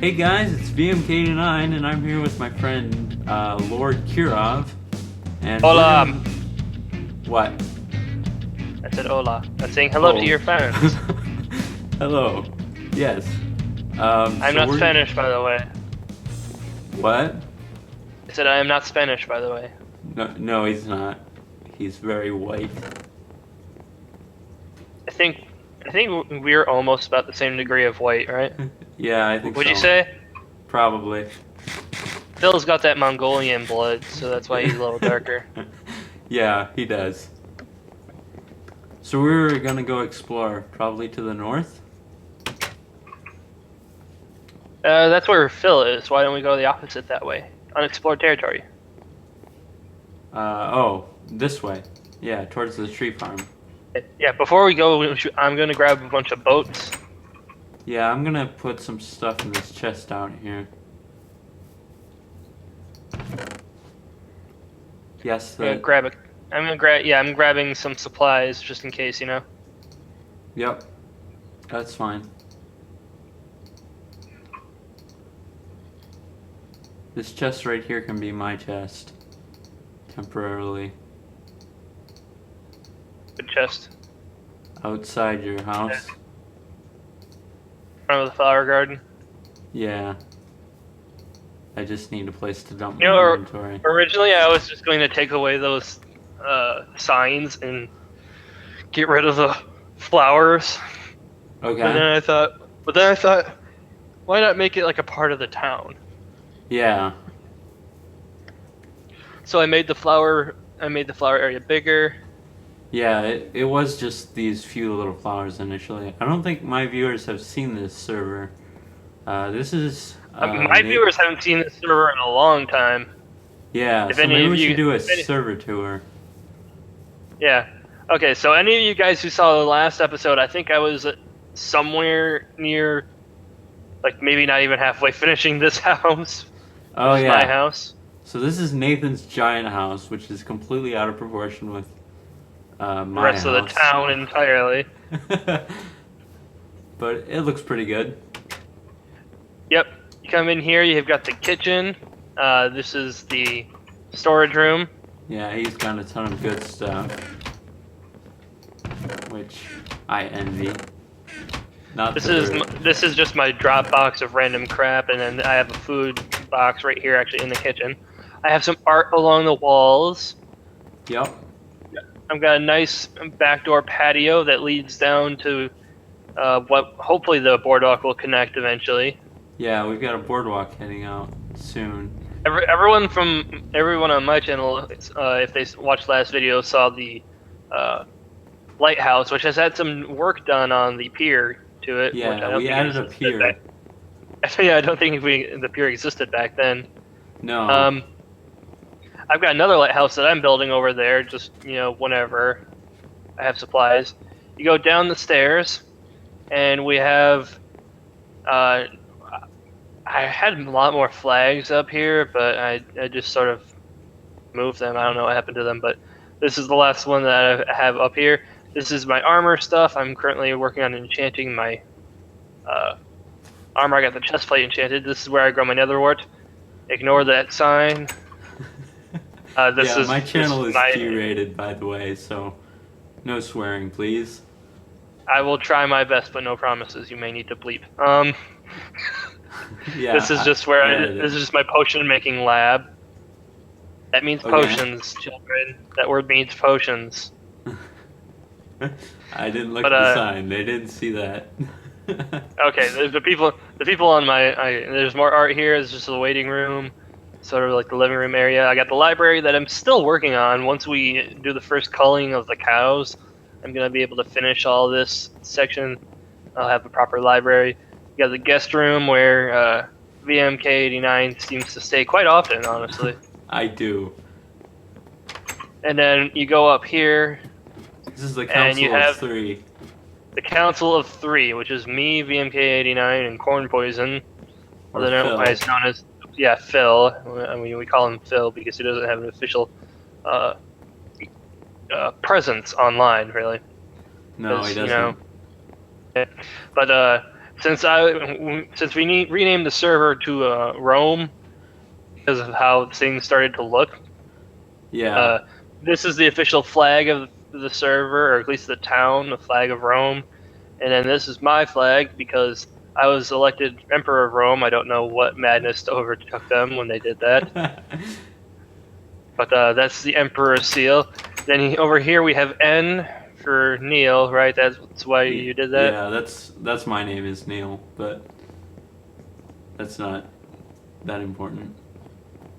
Hey guys, it's VMK9 and I'm here with my friend LordKirov. And Hola. What? I said hola. I'm saying hello to your fans. Hello. Yes. I'm not Spanish, by the way. What? I said I am not Spanish, by the way. No, he's not. He's very white. I think we're almost about the same degree of white, right? Yeah, I think Would so. you say? Probably. Phil's got that Mongolian blood, so that's why he's a little darker. Yeah, he does. So we're gonna go explore, probably to the north? That's where Phil is. Why don't we go the opposite that way? Unexplored territory. Oh, this way. Yeah, towards the tree farm. Yeah, before we go, I'm going to grab a bunch of boats. Yeah, I'm gonna put some stuff in this chest out here. Yes, I'm gonna grab. Yeah, I'm grabbing some supplies just in case, you know. Yep, that's fine. This chest right here can be my chest. Temporarily. Good chest. Outside your house. Front of the flower garden. Yeah. I just need a place to dump You my know, inventory. originally I was just going to take away those signs and get rid of the flowers. Okay. But then I thought, why not make it like a part of the town? Yeah. So I made the flower area bigger. Yeah, it was just these few little flowers initially. I don't think my viewers have seen this server. This is... My viewers haven't seen this server in a long time. Yeah, If so any maybe of we you- should do a if any- server tour. Yeah. Okay, so any of you guys who saw the last episode, I think I was somewhere near, like maybe not even halfway finishing this house. Oh, This is yeah. my house. So this is Nathan's giant house, which is completely out of proportion with The my rest of the house. town entirely. But it looks pretty good. Yep. You come in here, you've got the kitchen. This is the storage room. Yeah, he's got a ton of good stuff. Which I envy. Not This that this is just my drop box of random crap, and then I have a food box right here, actually in the kitchen. I have some art along the walls. Yep. I've got a nice backdoor patio that leads down to what hopefully the boardwalk will connect eventually. Yeah, we've got a boardwalk heading out soon. Everyone on my channel, if they watched last video, saw the lighthouse, which has had some work done on the pier to it. which I Yeah, don't we think added a existed pier. Yeah, I don't think the pier existed back then. No. I've got another lighthouse that I'm building over there, just, whenever I have supplies. You go down the stairs, and we have, I had a lot more flags up here, but I just sort of moved them. I don't know what happened to them, but this is the last one that I have up here. This is my armor stuff. I'm currently working on enchanting my armor. I got the chest plate enchanted. This is where I grow my netherwort. Ignore that sign. My channel is G-rated, by the way, so no swearing, please. I will try my best, but no promises. You may need to bleep. Yeah. This is just this is just my potion making lab. That means potions, children. That word means potions. I didn't look at the sign. They didn't see that. Okay, the people on there's more art here. It's just the waiting room, sort of like the living room area. I got the library that I'm still working on. Once we do the first culling of the cows, I'm gonna be able to finish all this section. I'll have a proper library. You got the guest room where VMK89 seems to stay quite often, honestly. I do. And then you go up here. This is the Council of Three. The Council of Three, which is me, VMK89, and Corn Poison. Otherwise known as Phil. I mean, we call him Phil because he doesn't have an official presence online, really. No, he doesn't. But since we renamed the server to Rome because of how things started to look. Yeah. This is the official flag of the server, or at least the town, the flag of Rome. And then this is my flag because I was elected Emperor of Rome. I don't know what madness overtook them when they did that. But that's the Emperor seal. Then over here we have N for Neil, right? That's why you did that? Yeah, that's my name is Neil, but that's not that important.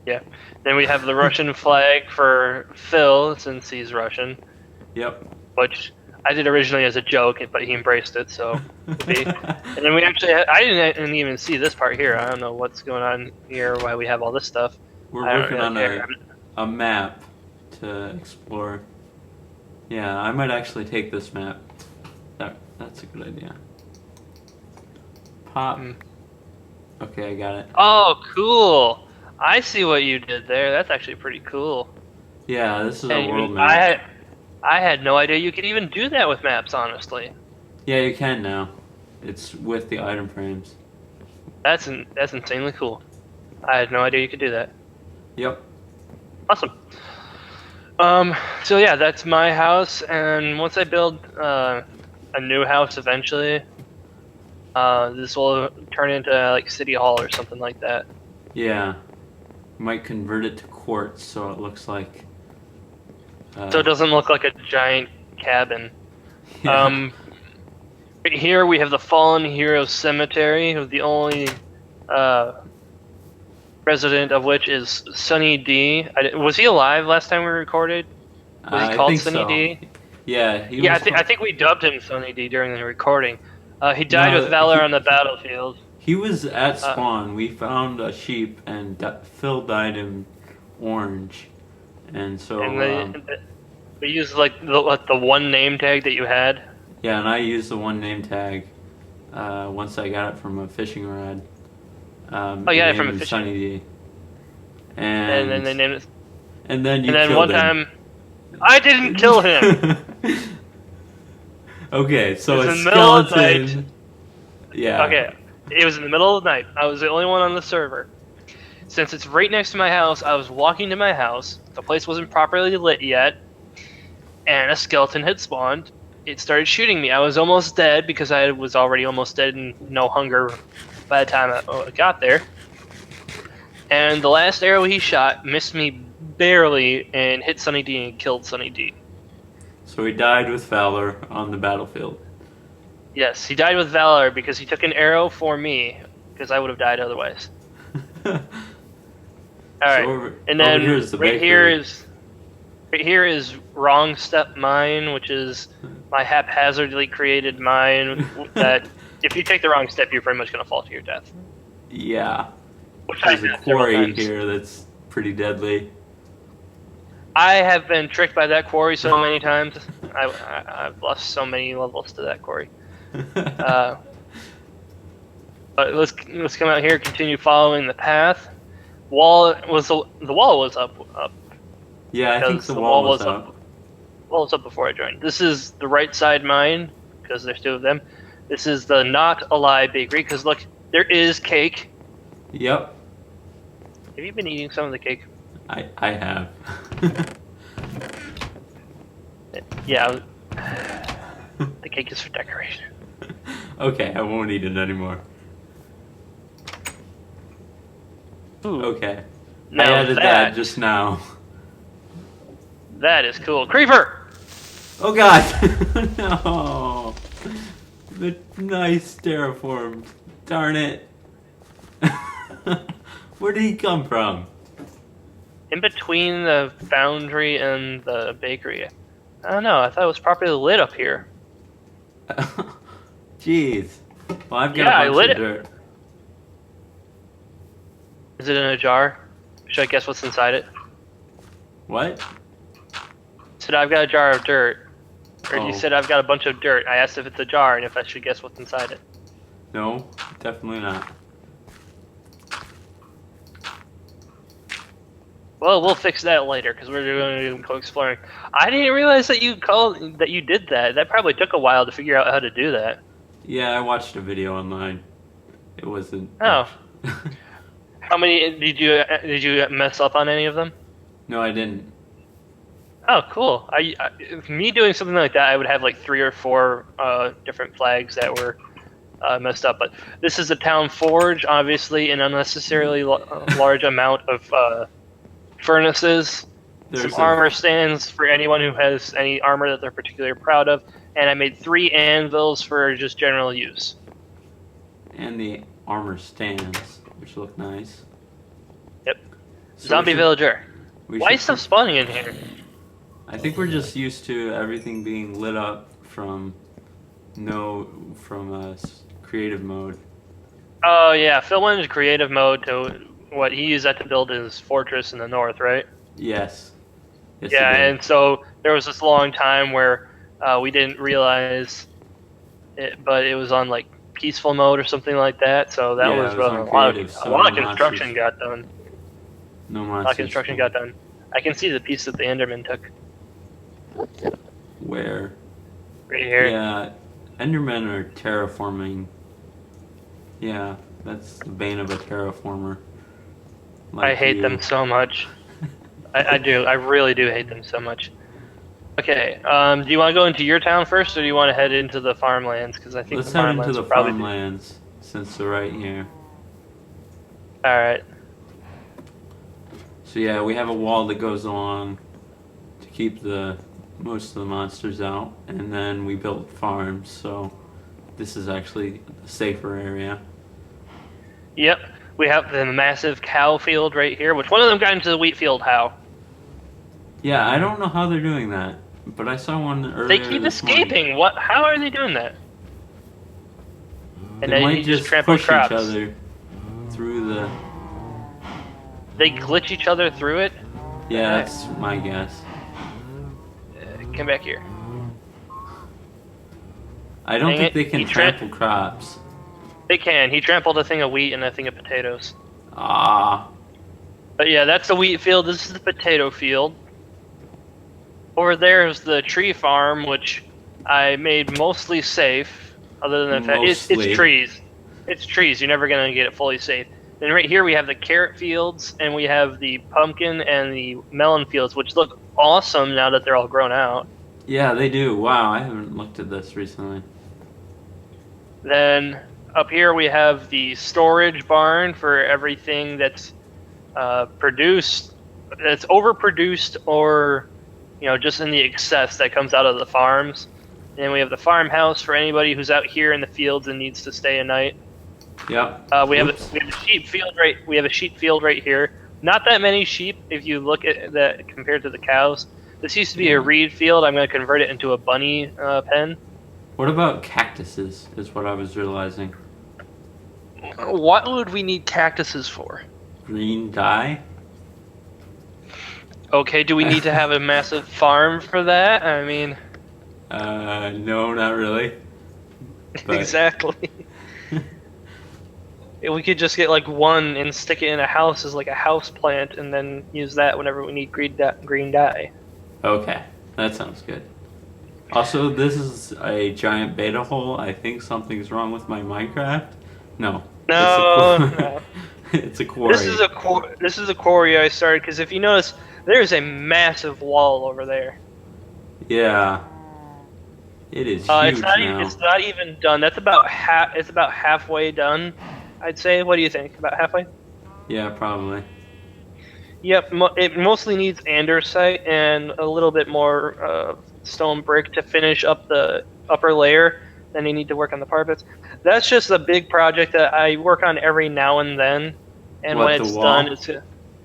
Yeah. Then we have the Russian flag for Phil, since he's Russian. Yep. Which I did originally as a joke, but he embraced it, so. And then we actually, I didn't even see this part here. I don't know what's going on here, why we have all this stuff. We're working on a map to explore. Yeah, I might actually take this map. That's a good idea. Pop. Okay, I got it. Oh, cool. I see what you did there. That's actually pretty cool. Yeah, this is a world map. I had no idea you could even do that with maps, honestly. Yeah, you can now. It's with the item frames. That's insanely cool. I had no idea you could do that. Yep. Awesome. So yeah, that's my house, and once I build a new house eventually, this will turn into like City Hall or something like that. Yeah. Might convert it to quartz so it looks like. So it doesn't look like a giant cabin. Yeah. Right here we have the Fallen Heroes Cemetery. The only resident of which is Sunny D. Was he alive last time we recorded? Was he called Sunny D? Yeah. I think we dubbed him Sunny D during the recording. He died with valor on the battlefield. He was at spawn. We found a sheep, and Phil dyed him orange, and so. And they used like the one name tag that you had. Yeah, and I used the one name tag once I got it from a fishing rod. You got it from a fishing. Sunny D. And then they named it. And then you killed him. And then one time, I didn't kill him. Okay, so it's a in the middle of the skeleton. night. Yeah. Okay, it was in the middle of the night. I was the only one on the server. Since it's right next to my house, I was walking to my house. The place wasn't properly lit yet, and a skeleton had spawned. It started shooting me. I was almost dead because I was already almost dead and no hunger by the time I got there. And the last arrow he shot missed me barely and hit Sunny D and killed Sunny D. So he died with valor on the battlefield. Yes, he died with valor because he took an arrow for me, because I would have died otherwise. All right, So and then right here is Wrong Step Mine, which is my haphazardly created mine that if you take the wrong step, you're pretty much going to fall to your death. Yeah. Which There's a quarry here that's pretty deadly. I have been tricked by that quarry so many times. I've lost so many levels to that quarry. But let's come out here, continue following the path. The wall was up. Yeah, I think the wall was up. The wall was up before I joined. This is the right side mine because there's two of them. This is the Not Alive Bakery because look, there is cake. Yep. Have you been eating some of the cake? I have. Yeah. The cake is for decoration. Okay, I won't eat it anymore. Ooh. Okay. Now I added that just now. That is cool. Creeper! Oh god! No! The nice terraform. Darn it. Where did he come from? In between the foundry and the bakery. I don't know. I thought it was properly lit up here. Jeez. Well, I've got a bunch of dirt. Is it in a jar? Should I guess what's inside it? What? Said I've got a jar of dirt. Or Oh. you said I've got a bunch of dirt. I asked if it's a jar and if I should guess what's inside it. No, definitely not. Well, we'll fix that later because we're going to go exploring. I didn't realize that you did that. That probably took a while to figure out how to do that. Yeah, I watched a video online. It wasn't. Oh, how many did you mess up on any of them? No, I didn't. Oh, cool. Me doing something like that, I would have like 3 or 4 different flags that were messed up. But this is a town forge, obviously, an unnecessarily large amount of furnaces, some There's a armor stands for anyone who has any armor that they're particularly proud of, and I made 3 anvils for just general use. and the armor stands, which look nice. Yep. So Zombie villager. we Why should is stuff spawning in here? I think we're just used to everything being lit up from creative mode. Oh yeah, Phil went into creative mode to what he used that to build his fortress in the north, right? Yes. Yes, Yeah, it did. and so there was this long time where we didn't realize it, but it was on like peaceful mode or something like that. So that Yeah, was it was on a creative, a so lot no of construction monsters. got done. No A lot monsters. of construction got done. I can see the piece that the Enderman took Where? right here. Yeah, Endermen are terraforming. Yeah, that's the bane of a terraformer. I Like hate you. them so much. I do. I really do hate them so much. Okay. Do you want to go into your town first, or do you want to head into the farmlands? Because I think Let's the head into farmlands the will probably be. farmlands since they're right here. All right. So yeah, we have a wall that goes along to keep the most of the monsters out, and then we built farms. So this is actually a safer area. Yep. We have the massive cow field right here. Which one of them got into the wheat field? How? Yeah, I don't know how they're doing that, but I saw one earlier They keep this morning. escaping. What? How are they doing that? And They then might you just trample push crops. each other through the. They glitch each other through it. Yeah, that's my guess. Come back here. I don't Dang think it, they can he trample crops. They can. He trampled a thing of wheat and a thing of potatoes. Ah, But yeah, that's the wheat field. This is the potato field. Over there is the tree farm, which I made mostly safe, other than the fact it's Mostly. trees. It's trees. You're never gonna get it fully safe. Then right here we have the carrot fields, and we have the pumpkin and the melon fields, which look awesome now that they're all grown out. yeah, they do. Wow, I haven't looked at this recently. Then up here we have the storage barn for everything that's produced, that's overproduced or just in the excess that comes out of the farms. And we have the farmhouse for anybody who's out here in the fields and needs to stay a night. Yep. We have Oops. a sheep field right. We have a sheep field right here. Not that many sheep if you look at that compared to the cows. This used to be a reed field. I'm going to convert it into a bunny pen. What about cactuses? Is what I was realizing. What would we need cactuses for? Green dye. Okay, do we need to have a massive farm for that? I mean, No, not really. But- exactly. We could just get like one and stick it in a house as like a house plant, and then use that whenever we need green dye. Okay, that sounds good. Also, this is a giant beta hole. I think something's wrong with my Minecraft. No. No, it's a no. It's a quarry. This is a quarry I started because if you notice, there's a massive wall over there. Yeah. It is huge now. It's not even done. That's about It's about halfway done, I'd say. What do you think? About halfway? Yeah, probably. Yep. It mostly needs andesite and a little bit more stone brick to finish up the upper layer. Then you need to work on the parapets. That's just a big project that I work on every now and then. And What, when the it's wall? done,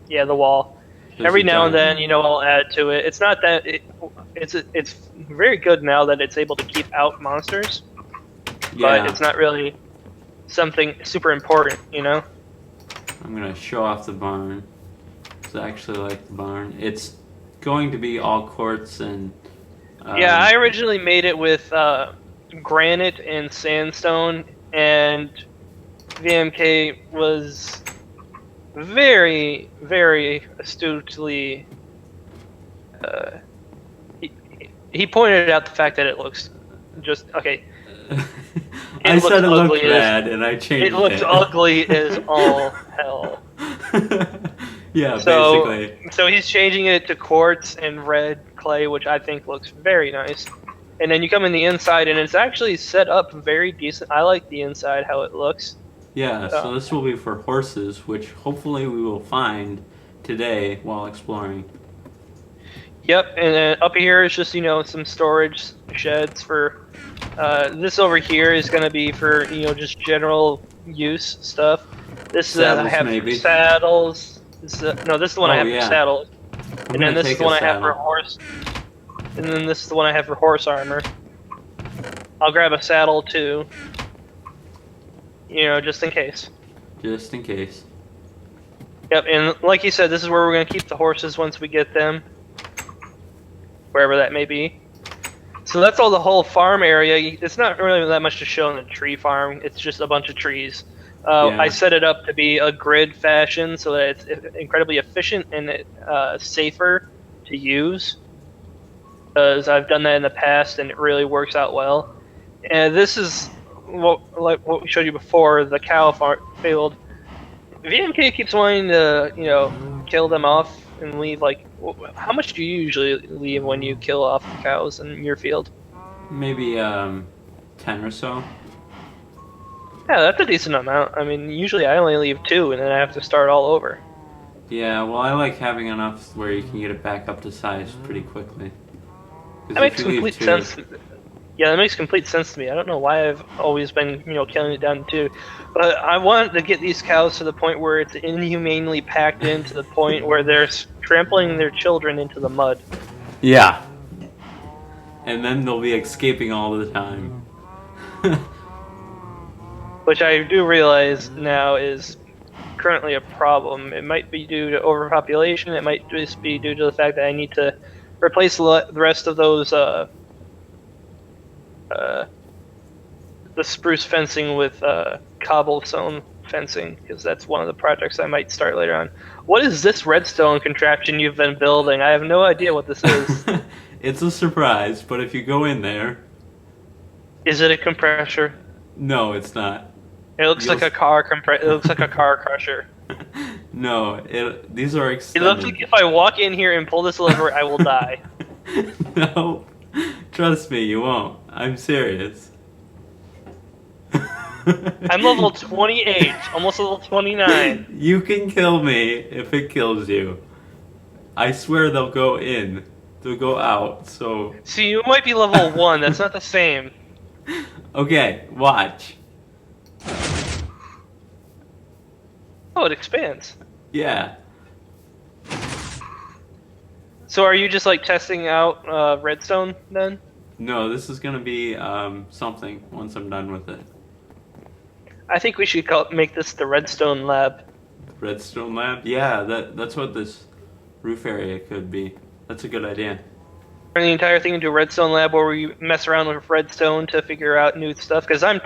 yeah, the wall. Every now and then, I'll add to it. It's not that it's very good now that it's able to keep out monsters, Yeah. but it's not really something super important, I'm gonna show off the barn. 'Cause I actually like the barn. It's going to be all quartz and. Yeah, I originally made it with granite and sandstone, and VMK was very, very astutely. He pointed out the fact that it looks just okay. I said it looked ugly as bad, and I changed it looks it. ugly as all hell. Yeah, So basically. so he's changing it to quartz and red clay, which I think looks very nice. And then you come in the inside, and it's actually set up very decent. I like the inside how it looks. Yeah, Uh, so this will be for horses, which hopefully we will find today while exploring. Yep, and then up here is just some storage sheds for. This over here is going to be for just general use stuff. This I Saddles, have for maybe. saddles. No, this is the one I Oh, have for yeah. saddles, I'm and then gonna this is take the a one I have for saddle. horse. And then this is the one I have for horse armor. I'll grab a saddle too. Just in case. Just in case. Yep, and like you said, this is where we're going to keep the horses once we get them. Wherever that may be. So that's all the whole farm area. It's not really that much to show in the tree farm. It's just a bunch of trees. Yeah. I set it up to be a grid fashion so that it's incredibly efficient and safer to use. Because I've done that in the past and it really works out well. And this is like what we showed you before, the cow field. VMK keeps wanting to, kill them off and leave. Like, how much do you usually leave when you kill off the cows in your field? Maybe 10 or so. Yeah, that's a decent amount. I mean, usually I only leave 2, and then I have to start all over. Yeah, well, I like having enough where you can get it back up to size pretty quickly. 'Cause That if makes you leave complete 2, sense. Yeah, that makes complete sense to me. I don't know why I've always been, killing it down to 2, but I wanted to get these cows to the point where it's inhumanely packed in to the point where they're trampling their children into the mud. Yeah. And then they'll be escaping all the time. Which I do realize now is currently a problem. It might be due to overpopulation. It might just be due to the fact that I need to replace the rest of those the spruce fencing with cobblestone fencing, because that's one of the projects I might start later on. What is this redstone contraption you've been building? I have no idea what this is. It's a surprise, but if you go in there... Is it a compressor? No, it's not. It looks like a car It looks like a car crusher. No, these are It extended. looks like if I walk in here and pull this lever, I will die. No, trust me, you won't. I'm serious. I'm level 28, almost level 29. You can kill me if it kills you. I swear they'll go in. They'll go out, so... See, you might be level 1, that's not the same. Okay, watch. Oh, it expands. Yeah. So are you just like testing out redstone then? No, this is gonna be something once I'm done with it. I think we should make this the redstone lab. Redstone lab? Yeah, that's what this roof area could be. That's a good idea. Turn the entire thing into a redstone lab where we mess around with redstone to figure out new stuff. Because I've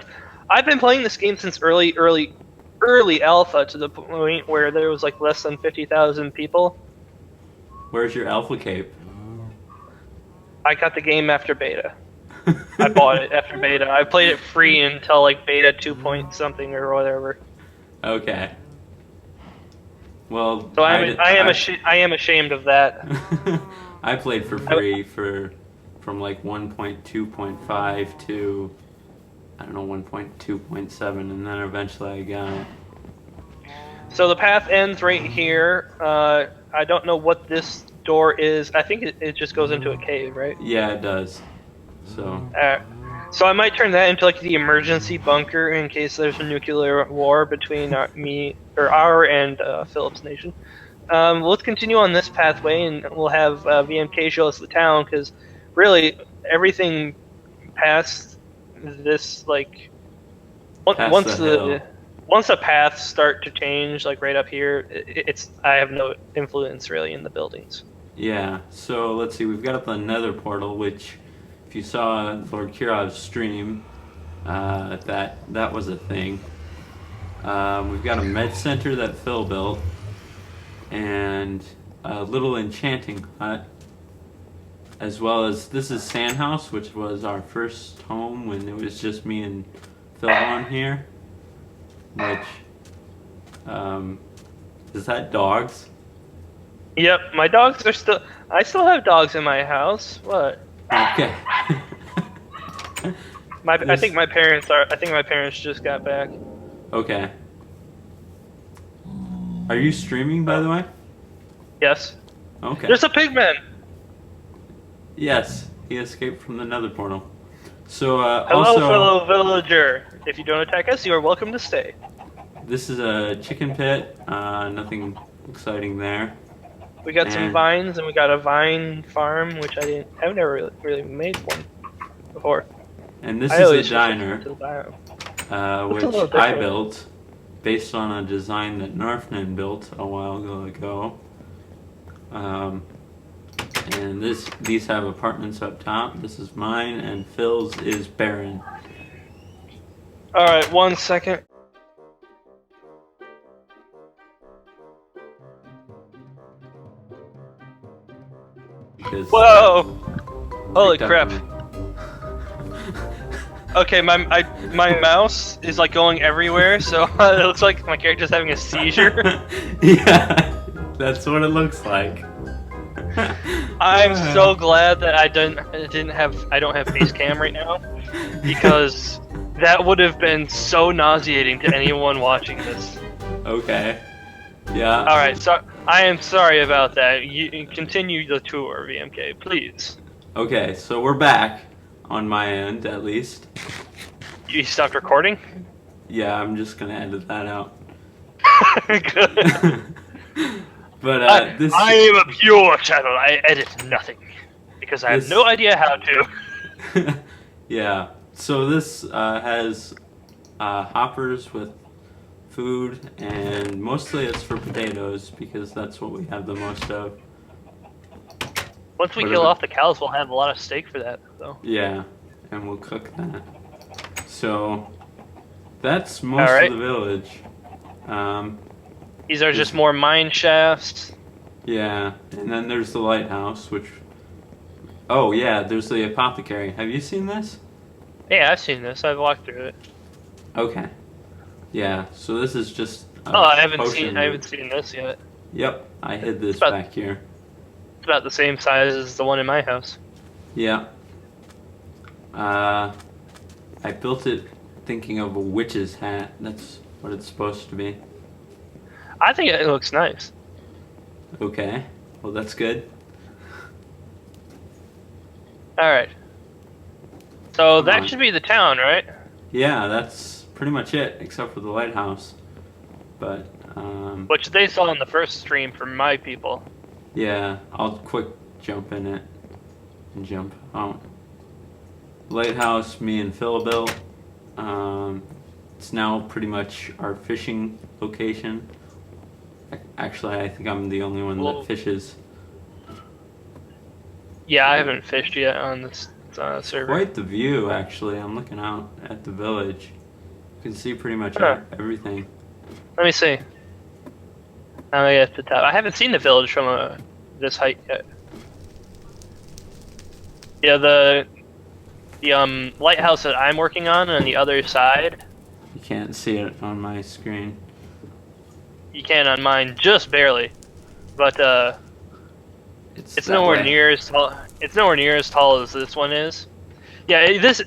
been playing this game since early alpha, to the point where there was like less than 50,000 people. Where's your alpha cape? I got the game after beta. I bought it after beta. I played it free until like beta 2 point something or whatever. Okay. Well, So I am ashamed of that. I played for free from like 1.2.5 to I don't know 1.2.7, and then eventually I got it. So the path ends right here. I don't know what this door is. I think it just goes into a cave, right? Yeah, it does. So. So I might turn that into like the emergency bunker in case there's a nuclear war between our and Philip's nation. Let's continue on this pathway, and we'll have VMK show us the town, because really everything past this, like once the paths start to change, like right up here, I have no influence really in the buildings. Yeah. So let's see. We've got the Nether portal, which, if you saw LordKirov's stream, that was a thing. We've got a med center that Phil built, and a little enchanting hut, as well as this is Sandhouse, which was our first home when it was just me and Phil on here. Which, is that dogs? Yep, my dogs are still. I still have dogs in my house. What? Okay. I think my parents are. I think my parents just got back. Okay. Are you streaming, by the way? Yes. Okay. There's a pigman. Yes, he escaped from the nether portal. So, Hello, also, fellow villager. If you don't attack us, you are welcome to stay. this is a chicken pit. Nothing exciting there. We got some And- vines, and we got a vine farm, which I've never really made one before. And this I is a always just diner, went to the bio. which a little I different. built based on a design that Narfnan built a while ago. And these have apartments up top. This is mine, and Phil's is barren. All right, 1 second. Because Whoa! Holy picked up crap! on Okay, my mouse is like going everywhere, so it looks like my character's having a seizure. it. Yeah, that's what it looks like. I'm so glad that I don't have face cam right now, because that would have been so nauseating to anyone watching this. Okay. Yeah. All right, so I am sorry about that. You continue the tour, VMK, please. Okay, so we're back on my end, at least. You stopped recording? Yeah, I'm just gonna edit that out. Good. But this. I am a pure channel. I edit nothing because I have This- no idea how to. Yeah. So this has hoppers with food, and mostly it's for potatoes because that's what we have the most of. Once we What kill is it? off the cows, we'll have a lot of steak for that, though. Yeah, and we'll cook that. So that's most Alright. of the village. These are just more mine shafts. Yeah, and then there's the lighthouse, which. Oh yeah, there's the apothecary. Have you seen this? Yeah, I've seen this. I've walked through it. Okay. Yeah. So this is just. Oh, I haven't potion seen this yet. Yep, I hid this But- back here. It's about the same size as the one in my house. Yeah. I built it thinking of a witch's hat. That's what it's supposed to be. I think it looks nice. Okay. Well, that's good. All right. So Come that on. should be the town, right? Yeah, that's pretty much it, except for the lighthouse. But, Which they saw in the first stream from my people. yeah, I'll quick jump in it and jump out. Lighthouse, me and Phil built. It's now pretty much our fishing location. Actually, I think I'm the only one Well- that fishes. Yeah, I haven't fished yet on this server. Quite the view, actually. I'm looking out at the village. You can see pretty much Huh. everything. Let me see. I'm gonna get to the top. I haven't seen the village from this height yet. Yeah, the lighthouse that I'm working on the other side. You can't see it on my screen. You can on mine, just barely, but it's that nowhere way. near as tall. It's nowhere near as tall as this one is. Yeah, this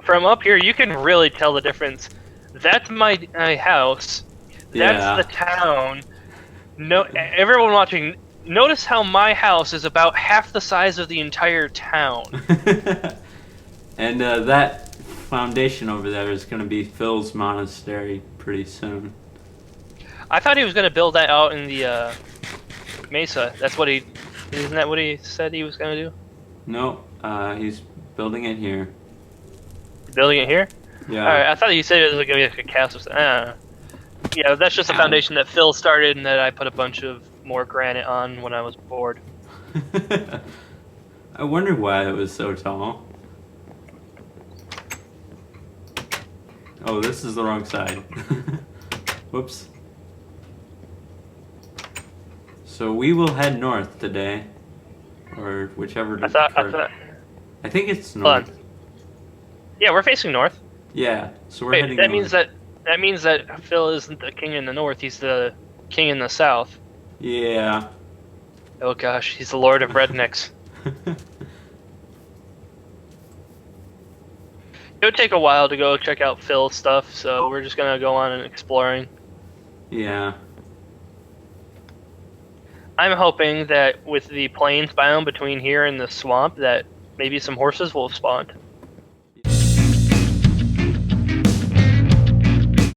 from up here you can really tell the difference. That's my house. That's Yeah. the town. No, everyone watching, notice how my house is about half the size of the entire town. And that foundation over there is going to be Phil's monastery pretty soon. I thought he was gonna build that out in the mesa. Isn't that what he said he was gonna do? No, he's building it here. Building it here? Yeah. Alright, I thought you said it was gonna be like a castle. Yeah, that's just a foundation that Phil started and that I put a bunch of more granite on when I was bored. I wonder why it was so tall. Oh, this is the wrong side. Whoops. So we will head north today. or whichever. I thought. I think it's Hold on. north. Yeah, we're facing north. Yeah, so we're Wait, heading that north. means that Phil isn't the king in the north. He's the king in the south. Yeah. Oh gosh, he's the lord of rednecks. It would take a while to go check out Phil's stuff, so we're just gonna go on and exploring. Yeah. I'm hoping that with the plains biome between here and the swamp, that maybe some horses will have spawned.